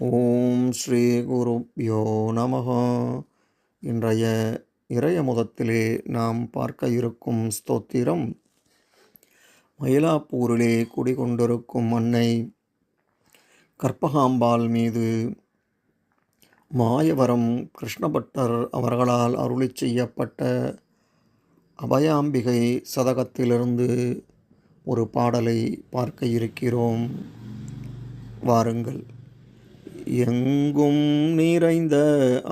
ஓம் ஸ்ரீ குருப்யோ நமஹ. இன்றைய இறையமுதத்திலே நாம் பார்க்க இருக்கும் ஸ்தோத்திரம், மயிலாப்பூரிலே குடிகொண்டிருக்கும் அன்னை கற்பகாம்பாள் மீது மாயவரம் கிருஷ்ணபட்டர் அவர்களால் அருளிச் செய்யப்பட்ட அபயாம்பிகை சதகத்திலிருந்து ஒரு பாடலை பார்க்க இருக்கிறோம். வாருங்கள். எங்கும் நிறைந்த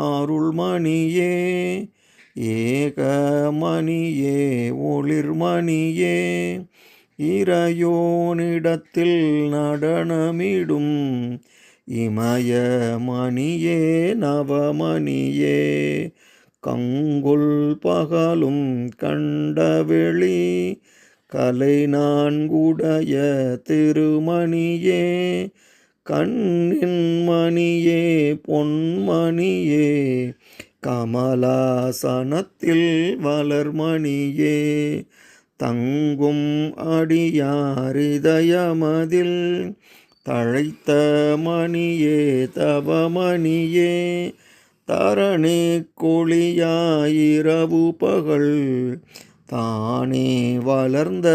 அருள்மணியே, ஏகமணியே, ஒளிர்மணியே, இறையோனிடத்தில் நடனமிடும் இமயமணியே, நவமணியே, கங்குல் பகலும் கண்டவெளி கலை நான்குடைய திருமணியே, கண்ணின் மணியே, பொன்மணியே, கமலாசனத்தில் வளர்மணியே, தங்கும் அடியாரிதயமதில் தழைத்த மணியே, தவமணியே, தரணி கொளியாயிரவு பகல் தானே வளர்ந்த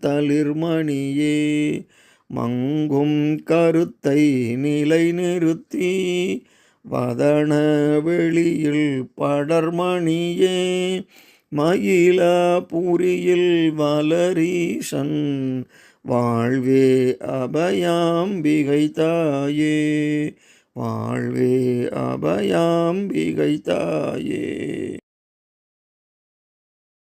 தளிர்மணியே, மங்கும் கருத்தை நிலைநிறுத்தி வதன வெளியில் படர்மணியே, மயிலாபுரியில் வளரீசன் வாழ்வே அபயாம்பிகை தாயே, வாழ்வே அபயாம்பிகை தாயே.